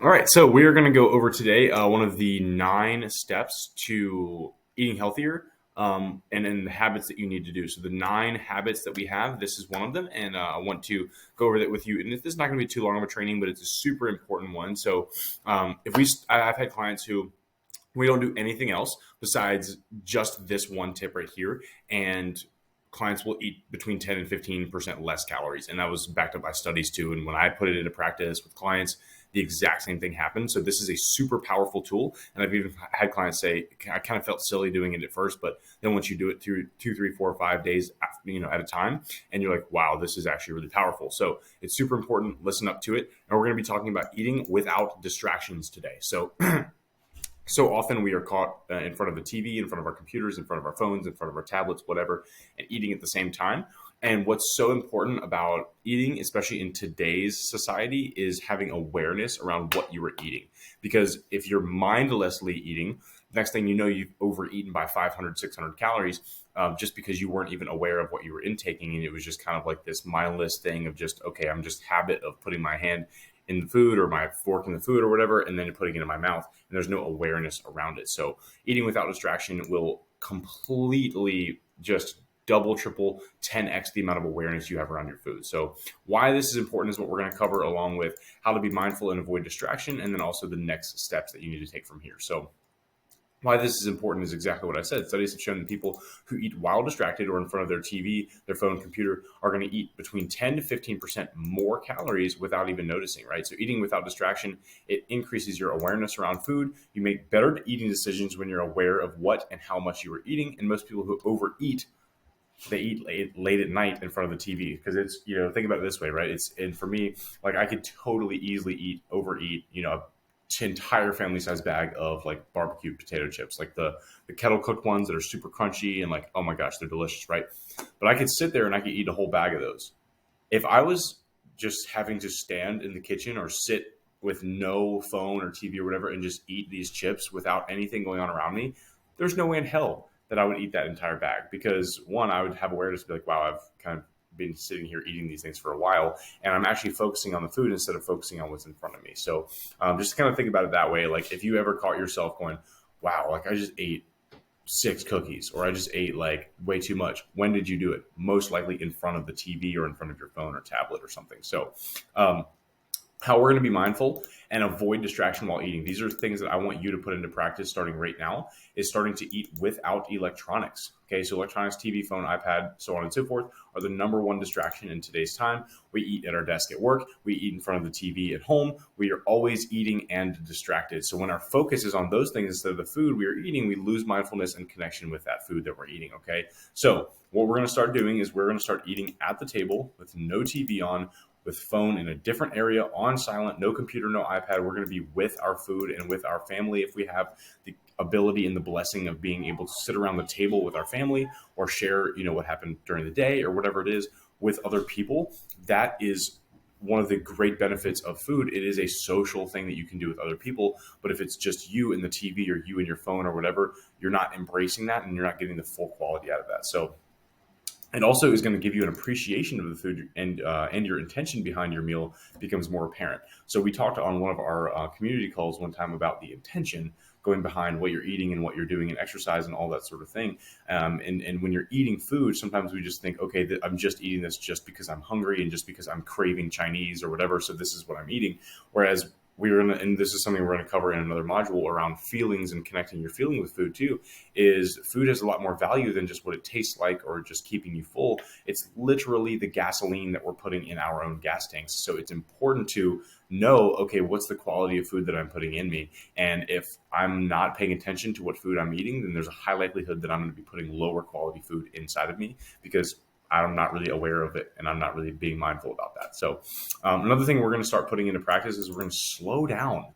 All right, so we are going to go over today one of the 9 steps to eating healthier, and then the habits that you need to do. So the 9 habits that we have, this is one of them, and I want to go over that with you. And this is not going to be too long of a training, but it's a super important one. So if we, I've had clients who we don't do anything else besides just this one tip right here, and clients will eat between 10 and 15% less calories. And that was backed up by studies too. And when I put it into practice with clients, the exact same thing happened. So this is a super powerful tool. And I've even had clients say, I kind of felt silly doing it at first, but then once you do it through 2, 3, 4, 5 days, at a time, and you're like, wow, this is actually really powerful. So it's super important. Listen up to it. And we're going to be talking about eating without distractions today. So often we are caught in front of the TV, in front of our computers, in front of our phones, in front of our tablets, whatever, and eating at the same time. And what's so important about eating, especially in today's society, is having awareness around what you are eating. Because if you're mindlessly eating, next thing you know, you've overeaten by 500, 600 calories just because you weren't even aware of what you were intaking. And it was just kind of like this mindless thing of just, okay, I'm just habit of putting my hand in the food or my fork in the food or whatever, and then putting it in my mouth. And there's no awareness around it. So eating without distraction will completely just double, triple, 10x the amount of awareness you have around your food. So why this is important is what we're going to cover, along with how to be mindful and avoid distraction, and then also the next steps that you need to take from here. So why this is important is exactly what I said. Studies have shown that people who eat while distracted or in front of their TV, their phone, computer are going to eat between 10 to 15% more calories without even noticing, right? So eating without distraction, it increases your awareness around food. You make better eating decisions when you're aware of what and how much you are eating. And most people who overeat, they eat late at night in front of the TV, because it's, think about it this way, right? And for me, like, I could totally easily overeat, entire family size bag of like barbecue potato chips, like the kettle cooked ones that are super crunchy and like, oh my gosh, they're delicious, right? But I could sit there and I could eat a whole bag of those. If I was just having to stand in the kitchen or sit with no phone or TV or whatever and just eat these chips without anything going on around me, there's no way in hell that I would eat that entire bag. Because one, I would have awareness, be like, wow, I've kind of been sitting here eating these things for a while, and I'm actually focusing on the food instead of focusing on what's in front of me. So just kind of think about it that way. Like, if you ever caught yourself going, wow, like I just ate 6 cookies, or I just ate like way too much, when did you do it? Most likely in front of the TV or in front of your phone or tablet or something. So how we're going to be mindful and avoid distraction while eating. These are things that I want you to put into practice starting right now, is starting to eat without electronics. Okay, so electronics, TV, phone, iPad, so on and so forth, are the number one distraction in today's time. We eat at our desk at work. We eat in front of the TV at home. We are always eating and distracted. So when our focus is on those things instead of the food we are eating, we lose mindfulness and connection with that food that we're eating, okay? So what we're going to start doing is we're going to start eating at the table with no TV on, with phone in a different area, on silent, no computer, no iPad. We're going to be with our food and with our family if we have the ability and the blessing of being able to sit around the table with our family, or share, what happened during the day or whatever it is with other people. That is one of the great benefits of food. It is a social thing that you can do with other people. But if it's just you and the TV, or you and your phone or whatever, you're not embracing that, and you're not getting the full quality out of that. So it also is going to give you an appreciation of the food, and your intention behind your meal becomes more apparent. So we talked on one of our community calls one time about the intention going behind what you're eating and what you're doing, and exercise and all that sort of thing. And when you're eating food, sometimes we just think, okay, I'm just eating this just because I'm hungry and just because I'm craving Chinese or whatever, so this is what I'm eating. Whereas and this is something we're going to cover in another module around feelings and connecting your feeling with food too, is food has a lot more value than just what it tastes like or just keeping you full. It's literally the gasoline that we're putting in our own gas tanks. So it's important to know, okay, what's the quality of food that I'm putting in me? And if I'm not paying attention to what food I'm eating, then there's a high likelihood that I'm going to be putting lower quality food inside of me, because I'm not really aware of it and I'm not really being mindful about that. So another thing we're going to start putting into practice is we're going to slow down.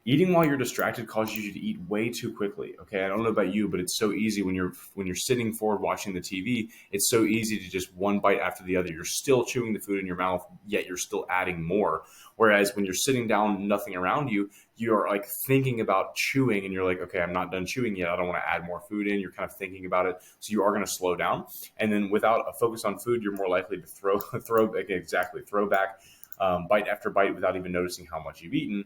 Eating while you're distracted causes you to eat way too quickly. Okay, I don't know about you, but it's so easy when you're sitting forward watching the TV. It's so easy to just one bite after the other. You're still chewing the food in your mouth, yet you're still adding more. Whereas when you're sitting down, nothing around you, you're like thinking about chewing, and you're like, okay, I'm not done chewing yet. I don't want to add more food in. You're kind of thinking about it, so you are going to slow down. And then without a focus on food, you're more likely to throw back bite after bite without even noticing how much you've eaten.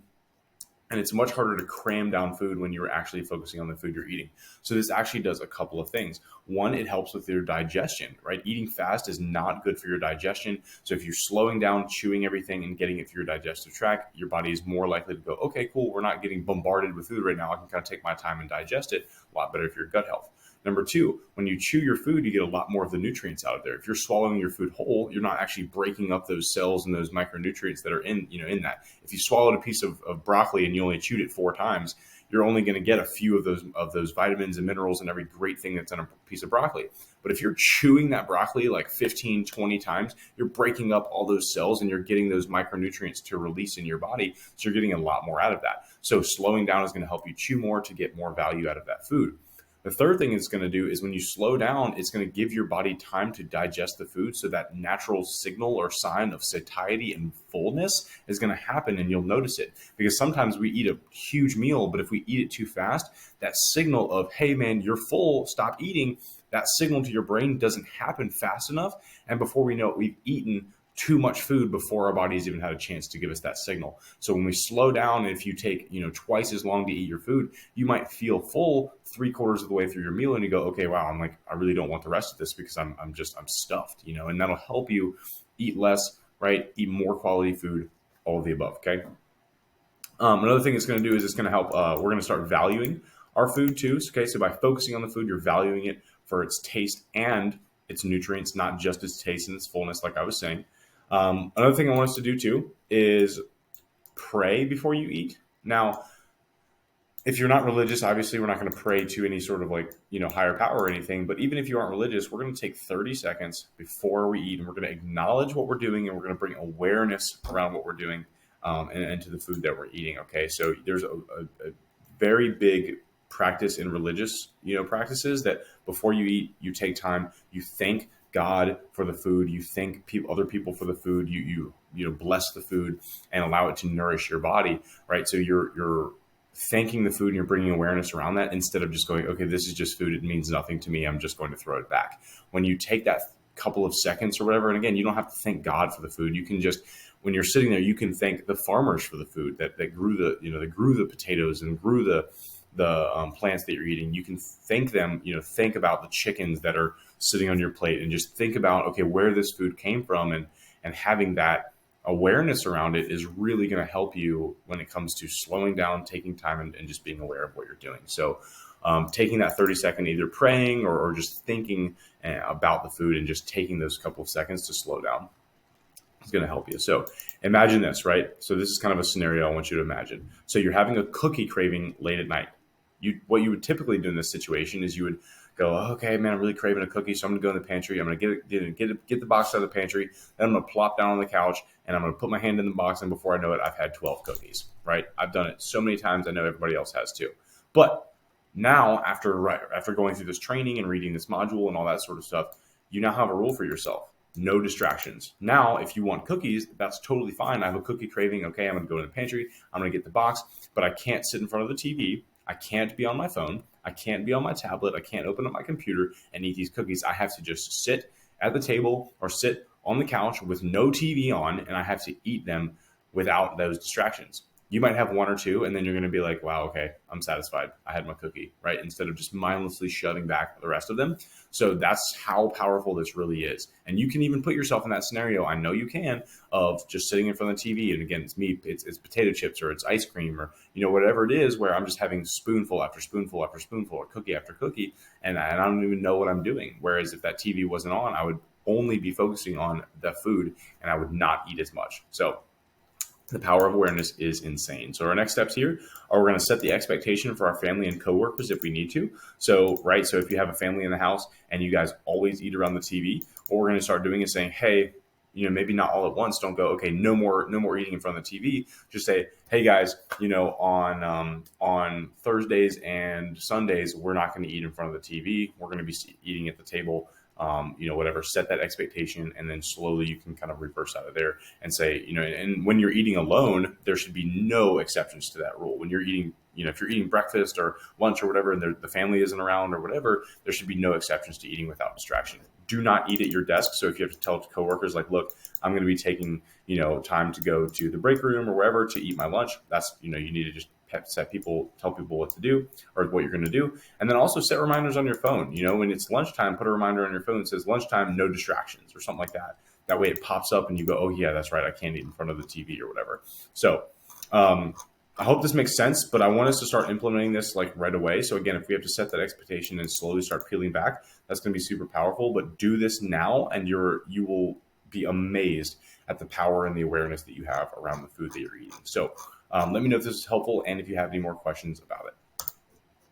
and it's much harder to cram down food when you're actually focusing on the food you're eating. So this actually does a couple of things. One, it helps with your digestion, right? Eating fast is not good for your digestion. So if you're slowing down, chewing everything and getting it through your digestive tract, your body is more likely to go, okay, cool, we're not getting bombarded with food right now. I can kind of take my time and digest it. A lot better for your gut health. Number two, when you chew your food, you get a lot more of the nutrients out of there. If you're swallowing your food whole, you're not actually breaking up those cells and those micronutrients that are in that. If you swallowed a piece of broccoli and you only chewed it 4 times, you're only going to get a few of those vitamins and minerals and every great thing that's in a piece of broccoli. But if you're chewing that broccoli like 15, 20 times, you're breaking up all those cells and you're getting those micronutrients to release in your body. So you're getting a lot more out of that. So slowing down is going to help you chew more to get more value out of that food. The third thing it's going to do is when you slow down, it's going to give your body time to digest the food. So that natural signal or sign of satiety and fullness is going to happen and you'll notice it. Because sometimes we eat a huge meal, but if we eat it too fast, that signal of, hey man, you're full, stop eating, that signal to your brain doesn't happen fast enough. And before we know it, we've eaten too much food before our bodies even had a chance to give us that signal. So when we slow down, if you take, twice as long to eat your food, you might feel full 3/4 of the way through your meal and you go, okay, wow, I really don't want the rest of this because I'm stuffed, and that'll help you eat less, right? Eat more quality food, all of the above. Okay. Another thing it's going to do is it's going to help, we're going to start valuing our food too. Okay. So by focusing on the food, you're valuing it for its taste and its nutrients, not just its taste and its fullness, like I was saying. Another thing I want us to do too is pray before you eat. Now, if you're not religious, obviously we're not going to pray to any sort of higher power or anything. But even if you aren't religious, we're going to take 30 seconds before we eat and we're going to acknowledge what we're doing and we're going to bring awareness around what we're doing and to the food that we're eating. Okay. So there's a very big practice in religious, practices that before you eat, you take time, you thank God for the food, you thank other people for the food, you bless the food and allow it to nourish your body, right? So you're thanking the food and you're bringing awareness around that instead of just going, okay, this is just food, it means nothing to me, I'm just going to throw it back. When you take that couple of seconds or whatever, and again, you don't have to thank God for the food, you can just, when you're sitting there, you can thank the farmers for the food that grew the potatoes and grew the plants that you're eating. You can thank them, think about the chickens that are sitting on your plate and just think about, okay, where this food came from, and having that awareness around it is really going to help you when it comes to slowing down, taking time, and just being aware of what you're doing. So taking that 30-second, either praying or just thinking about the food and just taking those couple of seconds to slow down is going to help you. So imagine this, right? So this is kind of a scenario I want you to imagine. So you're having a cookie craving late at night. What you would typically do in this situation is you would go, okay, man, I'm really craving a cookie, so I'm gonna go in the pantry. I'm gonna get the box out of the pantry. Then I'm gonna plop down on the couch and I'm gonna put my hand in the box, and before I know it, I've had 12 cookies. Right? I've done it so many times. I know everybody else has too. But now, after going through this training and reading this module and all that sort of stuff, you now have a rule for yourself. No distractions. Now, if you want cookies, that's totally fine. I have a cookie craving. Okay, I'm gonna go in the pantry. I'm gonna get the box, but I can't sit in front of the TV. I can't be on my phone. I can't be on my tablet. I can't open up my computer and eat these cookies. I have to just sit at the table or sit on the couch with no TV on, and I have to eat them without those distractions. You might have one or two, and then you're going to be like, wow, okay, I'm satisfied. I had my cookie, right? Instead of just mindlessly shoving back the rest of them. So that's how powerful this really is. And you can even put yourself in that scenario. I know you can, of just sitting in front of the TV. And again, it's potato chips or it's ice cream or, whatever it is, where I'm just having spoonful after spoonful after spoonful or cookie after cookie. And I don't even know what I'm doing. Whereas if that TV wasn't on, I would only be focusing on the food and I would not eat as much. So the power of awareness is insane. So our next steps here are we're going to set the expectation for our family and coworkers if we need to. So if you have a family in the house and you guys always eat around the TV, what we're going to start doing is saying, hey, maybe not all at once. Don't go, okay, no more eating in front of the TV. Just say, hey guys, on Thursdays and Sundays, we're not going to eat in front of the TV. We're going to be eating at the table. Whatever, set that expectation, and then slowly you can kind of reverse out of there and say, and when you're eating alone, there should be no exceptions to that rule. When you're eating, if you're eating breakfast or lunch or whatever, and the family isn't around or whatever, there should be no exceptions to eating without distraction. Do not eat at your desk. So if you have to tell coworkers like, look, I'm going to be taking, time to go to the break room or wherever to eat my lunch, that's, you need to just tell people what to do or what you're going to do. And then also set reminders on your phone. When it's lunchtime, put a reminder on your phone that says lunchtime, no distractions or something like that. That way it pops up and you go, oh yeah, that's right, I can't eat in front of the TV or whatever. So I hope this makes sense, but I want us to start implementing this like right away. So again, if we have to set that expectation and slowly start peeling back, that's going to be super powerful. But do this now, and you will be amazed at the power and the awareness that you have around the food that you're eating. So let me know if this is helpful and if you have any more questions about it.